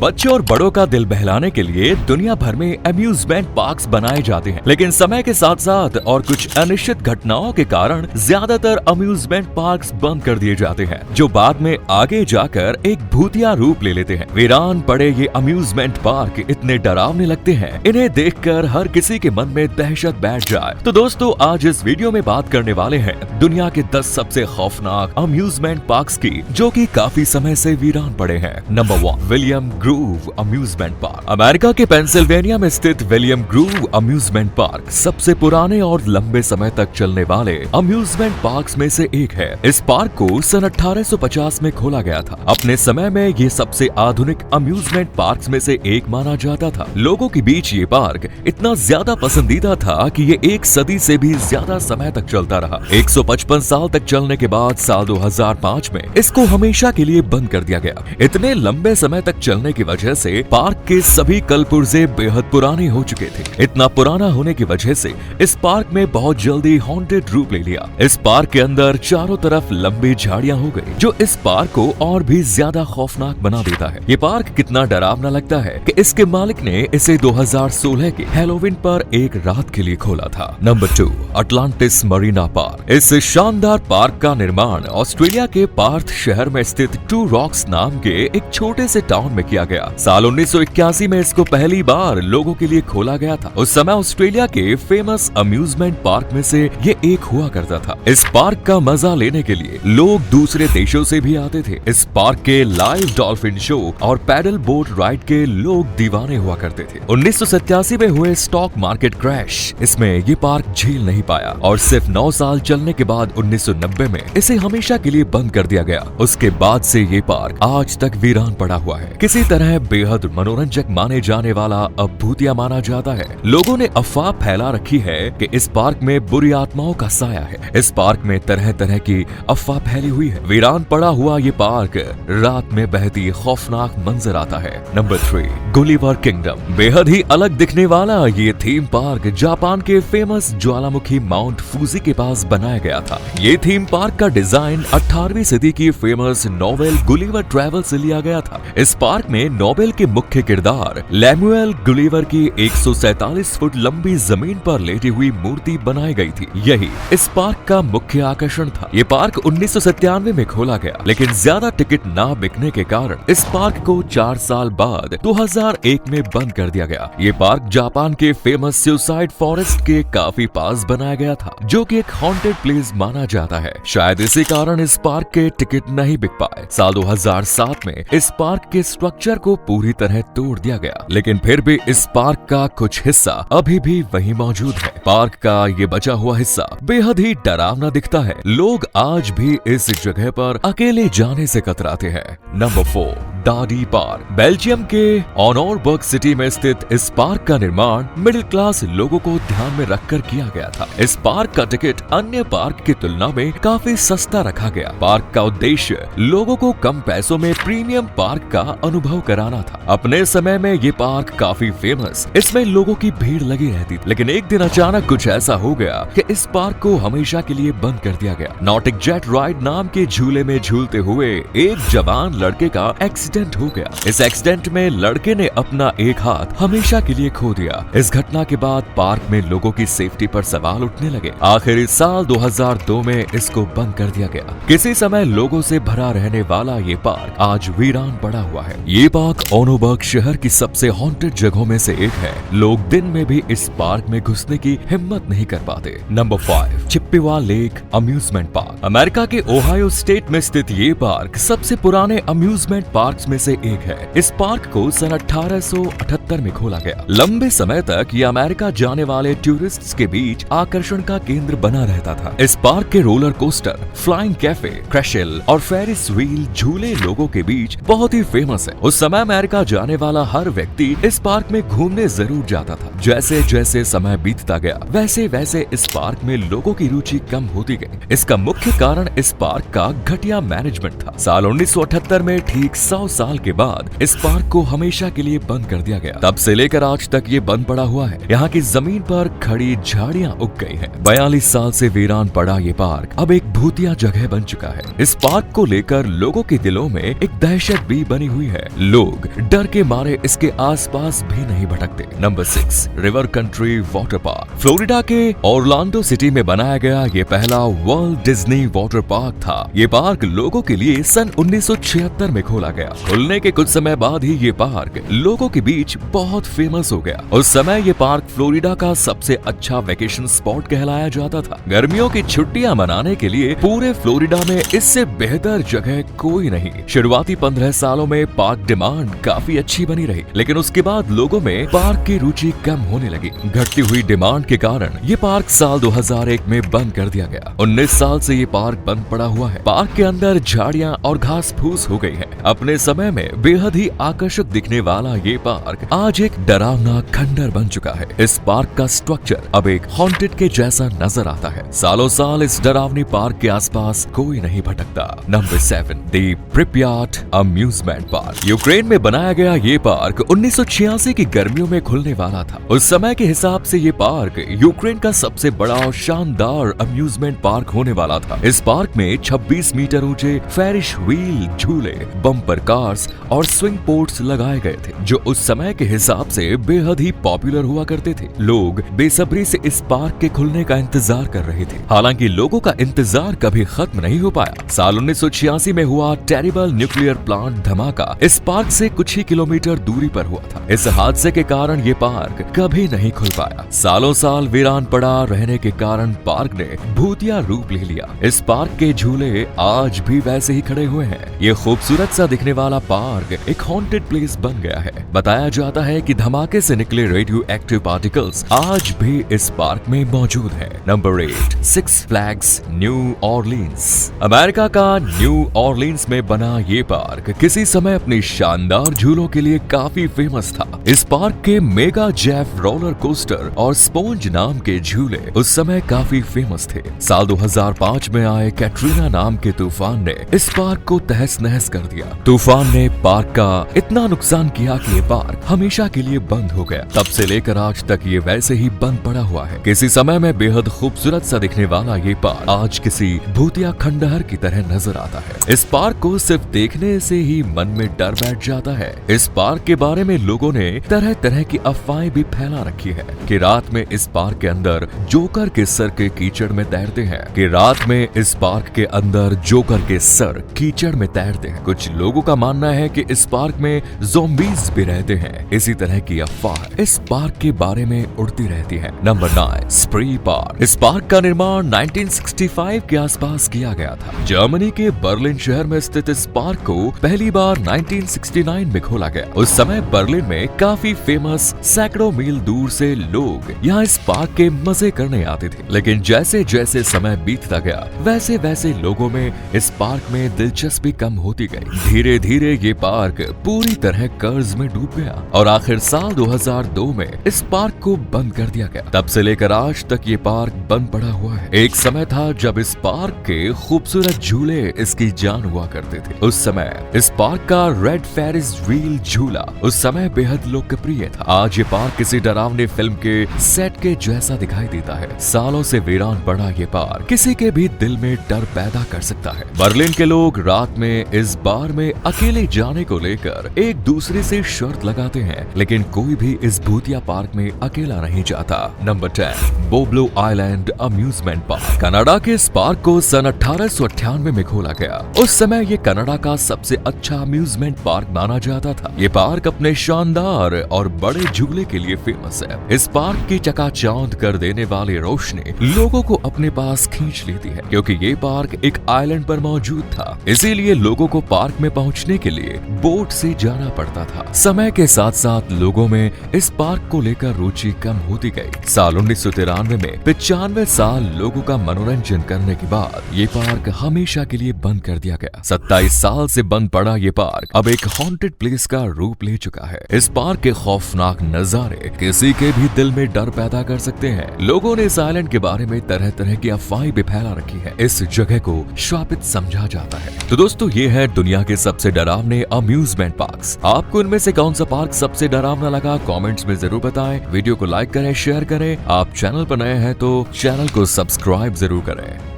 बच्चों और बड़ों का दिल बहलाने के लिए दुनिया भर में अम्यूजमेंट पार्क्स बनाए जाते हैं, लेकिन समय के साथ साथ और कुछ अनिश्चित घटनाओं के कारण ज्यादातर अम्यूजमेंट पार्क्स बंद कर दिए जाते हैं, जो बाद में आगे जाकर एक भूतिया रूप ले लेते हैं। वीरान पड़े ये अम्यूजमेंट पार्क इतने डरावने लगते हैं, इन्हें देखकर हर किसी के मन में दहशत बैठ जाए। तो दोस्तों, आज इस वीडियो में बात करने वाले हैं दुनिया के 10 सबसे खौफनाक अम्यूजमेंट पार्क्स की, जो कि काफी समय से वीरान पड़े हैं। Number 1, William groove amusement park. America के पेंसिल्वेनिया में स्थित विलियम ग्रूव अम्यूजमेंट पार्क सबसे पुराने और लंबे समय तक चलने वाले अम्यूजमेंट पार्क्स में से एक है। इस पार्क को सन 1850 में खोला गया था। अपने समय में ये सबसे आधुनिक अम्यूजमेंट पार्क्स में से एक माना जाता था। लोगों के बीच ये पार्क इतना ज्यादा पसंदीदा था कि ये एक सदी से भी ज्यादा समय तक चलता रहा। 155 साल तक चलने के बाद साल 2005 में इसको हमेशा के लिए बंद कर दिया गया। इतने लंबे समय तक चलने की वजह से पार्क के सभी कलपुर्जे बेहद पुराने हो चुके थे। इतना पुराना होने की वजह से इस पार्क में बहुत जल्दी हॉन्टेड रूप ले लिया। इस पार्क के अंदर चारों तरफ लंबी झाड़ियां हो गई, जो इस पार्क को और भी ज्यादा खौफनाक बना देता है। ये पार्क कितना डरावना लगता है कि इसके मालिक ने इसे 2016 के हैलोवीन पर एक रात के लिए खोला था। Number 2, Atlantis Marina park. इस शानदार पार्क का निर्माण ऑस्ट्रेलिया के पार्थ शहर में स्थित टू रॉक्स नाम के एक छोटे से टाउन में किया गया। साल 1981 में इसको पहली बार लोगों के लिए खोला गया था। उस समय ऑस्ट्रेलिया के फेमस अम्यूजमेंट पार्क में से ये एक हुआ करता था। इस पार्क का मजा लेने के लिए लोग दूसरे देशों से भी आते थे। इस पार्क के लाइव डॉल्फिन शो और पैडल बोट राइड के लोग दीवाने हुआ करते थे। 1987 में हुए स्टॉक मार्केट क्रैश इसमें ये पार्क झेल नहीं पाया और सिर्फ 9 साल चलने के बाद 1990 में इसे हमेशा के लिए बंद कर दिया गया। उसके बाद से ये पार्क आज तक वीरान पड़ा हुआ है। किसी तरह बेहद मनोरंजक माने जाने वाला अब भूतिया माना जाता है। लोगों ने अफवाह फैला रखी है कि इस पार्क में बुरी आत्माओं का साया है। इस पार्क में तरह तरह की अफवाह फैली हुई है। वीरान पड़ा हुआ ये पार्क रात में बहती खौफनाक मंजर आता है। Number 3, Gulliver kingdom. बेहद ही अलग दिखने वाला ये थीम पार्क जापान के फेमस ज्वालामुखी माउंट फूजी के पास बनाया गया था। ये थीम पार्क का डिजाइन 18वीं सदी की फेमस नॉवेल गुलिवर ट्रैवल से लिया गया था। इस पार्क में नोबेल के मुख्य किरदार लैमुएल गुलिवर की 147 फुट लंबी जमीन पर लेटी हुई मूर्ति बनाई गई थी। यही इस पार्क का मुख्य आकर्षण था। ये पार्क 1997 में खोला गया, लेकिन ज्यादा टिकट ना बिकने के कारण इस पार्क को 4 साल बाद 2001 में बंद कर दिया गया। ये पार्क जापान के फेमस सुसाइड फॉरेस्ट के काफी पास बनाया गया था, जो कि एक हॉन्टेड प्लेस माना जाता है। शायद इसी कारण इस पार्क के टिकट नहीं बिक पाए। साल 2007 में इस पार्क के स्ट्रक्चर को पूरी तरह तोड़ दिया गया, लेकिन फिर भी इस पार्क का कुछ हिस्सा अभी भी वहीं मौजूद है। पार्क का ये बचा हुआ हिस्सा बेहद ही डरावना दिखता है। लोग आज भी इस जगह पर अकेले जाने से कतराते हैं। Number 4, daddy park. बेल्जियम के ऑनोरबर्ग सिटी में स्थित इस पार्क का निर्माण मिडिल क्लास लोगों को ध्यान में रखकर किया गया था। इस पार्क का टिकट अन्य पार्क की तुलना में काफी सस्ता रखा गया। पार्क का उद्देश्य लोगों को कम पैसों में प्रीमियम पार्क का अनुभव कराना था। अपने समय में ये पार्क काफी फेमस, इसमें लोगों की भीड़ लगी रहती थी। लेकिन एक दिन अचानक कुछ ऐसा हो गया कि इस पार्क को हमेशा के लिए बंद कर दिया गया। नॉटिक जेट राइड नाम के झूले में झूलते हुए एक जवान लड़के का एक्सीडेंट हो गया। इस एक्सीडेंट में लड़के ने अपना एक हाथ हमेशा के लिए खो दिया। इस घटना के बाद पार्क में लोगों की सेफ्टी पर सवाल उठने लगे। आखिर इस साल 2002 में इसको बंद कर दिया गया। किसी समय लोगों से भरा रहने वाला ये पार्क आज वीरान पड़ा हुआ है। ये पार्क ओनोबर्ग शहर की सबसे हॉन्टेड जगहों में से एक है। लोग दिन में भी इस पार्क में घुसने की हिम्मत नहीं कर पाते। Number 5, Chippewa lake amusement park. America के ओहायो स्टेट में स्थित ये पार्क सबसे पुराने अम्यूजमेंट पार्क्स में से एक है। इस पार्क को सन 1878 में खोला गया। लंबे समय तक ये अमेरिका जाने वाले टूरिस्ट्स के बीच आकर्षण का केंद्र बना रहता था। इस पार्क के रोलर कोस्टर, फ्लाइंग कैफे, क्रैशल और फेरिस व्हील झूले लोगों के बीच बहुत ही फेमस है। उस समय अमेरिका जाने वाला हर व्यक्ति इस पार्क में घूमने जरूर जाता था। जैसे जैसे समय बीतता गया, वैसे वैसे इस पार्क में लोगों की रुचि कम होती गई। इसका मुख्य कारण इस पार्क का घटिया मैनेजमेंट था। साल 1978 में ठीक 100 साल के बाद इस पार्क को हमेशा के लिए बंद कर दिया गया। तब से लेकर आज तक ये बंद पड़ा हुआ है। यहाँ की जमीन पर खड़ी झाड़ियाँ उग गई हैं। 42 साल से वीरान पड़ा ये पार्क अब एक भूतिया जगह बन चुका है। इस पार्क को लेकर लोगों के दिलों में एक दहशत भी बनी हुई है। लोग डर के मारे इसके आसपास भी नहीं भटकते। Number 6, river country water park. Florida के ऑरलैंडो सिटी में बनाया गया ये पहला वर्ल्ड डिज्नी वाटर पार्क था। ये पार्क लोगों के लिए सन 1976 में खोला गया। खुलने के कुछ समय बाद ही ये पार्क लोगों के बीच बहुत फेमस हो गया। उस समय ये पार्क फ्लोरिडा का सबसे अच्छा वेकेशन स्पॉट कहलाया जाता था। गर्मियों की छुट्टियां मनाने के लिए पूरे फ्लोरिडा में इससे बेहतर जगह कोई नहीं। शुरुआती 15 सालों में पार्क डिमांड काफी अच्छी बनी रही, लेकिन उसके बाद लोगों में पार्क की रुचि कम होने लगी। घटती हुई डिमांड के कारण ये पार्क साल 2001 में बंद कर दिया गया। 19 साल से ये पार्क बंद पड़ा हुआ है। पार्क के अंदर झाड़ियां और घास फूस हो गई है। अपने समय में बेहद ही आकर्षक दिखने वाला ये पार्क आज एक डरावना खंडर बन चुका है। इस पार्क का स्ट्रक्चर अब एक हॉन्टेड के जैसा नजर आता है। सालों साल इस डरावनी पार्क के आसपास कोई नहीं भटकता। Number 7, the Pripyat amusement park. Ukraine में बनाया गया ये पार्क 1986 की गर्मियों में खुलने वाला था। उस समय के हिसाब से ये पार्क यूक्रेन का सबसे बड़ा और शानदार अम्यूजमेंट पार्क होने वाला था। इस पार्क में 26 मीटर ऊंचे फेरिश व्हील, झूले, बम्पर कार्स और स्विंग पोर्ट्स लगाए गए थे, जो उस समय के हिसाब से बेहद ही पॉपुलर हुआ करते थे। लोग बेसब्री से इस पार्क के खुलने का इंतजार कर रहे थे। हालांकि लोगों का इंतजार कभी खत्म नहीं हो पाया। साल 1986 में हुआ टेरिबल न्यूक्लियर प्लांट धमाका इस पार्क से कुछ ही किलोमीटर दूरी पर हुआ था। इस हादसे के कारण ये पार्क कभी नहीं खुल पाया। सालों साल वीरान पड़ा रहने के कारण पार्क ने भूतिया रूप ले लिया। इस पार्क के झूले आज भी वैसे ही खड़े हुए हैं। ये खूबसूरत सा दिखने वाला पार्क एक हॉन्टेड प्लेस बन गया है। बताया जाता है कि धमाके से निकले रेडियो एक्टिव पार्टिकल्स आज भी इस पार्क में मौजूद है। Number 8, Six Flags New Orleans. America का न्यू ऑरलीन्स में बना ये पार्क किसी समय अपने शानदार झूलों के लिए काफी फेमस था। इस पार्क के मेगा जेफ रोलर कोस्टर और स्पॉन्ज नाम के झूले उस समय काफी फेमस थे। साल 2005 में आए कैटरीना नाम के तूफान ने इस पार्क को तहस नहस कर दिया। तूफान ने पार्क का इतना नुकसान किया कि ये पार्क हमेशा के लिए बंद हो गया। तब से लेकर आज तक ये वैसे ही बंद पड़ा हुआ है। किसी समय में बेहद खूबसूरत सा दिखने वाला ये पार्क आज किसी भूतिया खंडहर की तरह नजर आता है। इस पार्क को सिर्फ देखने से ही मन में डर बैठ जाता है। इस पार्क के बारे में लोगों ने तरह तरह की अफवाहें भी फैला रखी है कि रात में इस पार्क के अंदर जोकर के सर के कीचड़ में तैरते हैं, जोकर के सर कीचड़ में तैरते हैं। कुछ लोगों का मानना है कि इस पार्क में ज़ॉम्बीज़ भी रहते हैं। इसी तरह की अफवाह इस पार्क के बारे में उड़ती रहती है। Number 9, स्प्री park. इस पार्क का निर्माण 1965 के आसपास किया गया था। जर्मनी के बर्लिन शहर में स्थित इस पार्क को पहली बार 1969 में खोला गया। उस समय बर्लिन में काफी फेमस सैकड़ों मील दूर से लोग यहाँ इस पार्क के मजे करने आते थे। लेकिन जैसे जैसे समय बीतता गया वैसे वैसे लोगों में इस पार्क में दिलचस्पी कम होती गई। धीरे धीरे ये पार्क पूरी तरह कर्ज में डूब गया और आखिर साल 2002 में इस पार्क को बंद कर दिया गया। तब से लेकर आज तक ये पार्क बंद पड़ा हुआ है। एक समय था जब इस पार्क के खूबसूरत झूले इसकी जान हुआ करते थे। उस समय इस पार्क का रेड फेरिस व्हील झूला उस समय बेहद लोकप्रिय था। आज ये पार्क किसी डरावनी फिल्म के सेट के जैसा दिखाई देता है। सालों से वीरान पड़ा ये पार्क किसी के भी दिल में डर पैदा कर सकता है। बर्लिन के लोग रात में इस बार में अकेले जाने को लेकर एक दूसरे से शर्त लगाते हैं, लेकिन कोई भी इस भूतिया पार्क में अकेला नहीं जाता। Number 10, Boblo Island amusement park. Canada के इस पार्क को सन 1898 में खोला गया। उस समय ये कनाडा का सबसे अच्छा अम्यूजमेंट पार्क माना जाता था। ये पार्क अपने शानदार और बड़े झूले के लिए फेमस है। इस पार्क की चकाचौंध कर देने वाली रोशनी लोगों को अपने पास खींच लेती है, क्योंकि ये पार्क एक आइलैंड पर मौजूद था। इसीलिए लोगों को पार्क में पहुंचने के लिए बोट से जाना पड़ता था। समय के साथ साथ लोगों में इस पार्क को लेकर रुचि कम होती गई। साल 1993 में 95 साल लोगों का मनोरंजन करने के बाद ये पार्क हमेशा के लिए बंद कर दिया गया। 27 साल से बंद पड़ा ये पार्क अब एक हॉन्टेड प्लेस का रूप ले चुका है। इस पार्क के खौफनाक नजारे किसी के भी दिल में डर पैदा कर सकते हैं। लोगों ने इस आइलैंड के बारे में तरह तरह की अफवाहें भी फैला रखी है। इस जगह को श्रापित समझा जाता है। तो दोस्तों, ये है दुनिया के सबसे डरावने अम्यूजमेंट पार्क्स। आपको इनमें से कौन सा पार्क सबसे डरावना लगा कमेंट्स में जरूर बताएं। वीडियो को लाइक करें, शेयर करें। आप चैनल पर नए हैं तो चैनल को सब्सक्राइब जरूर करें।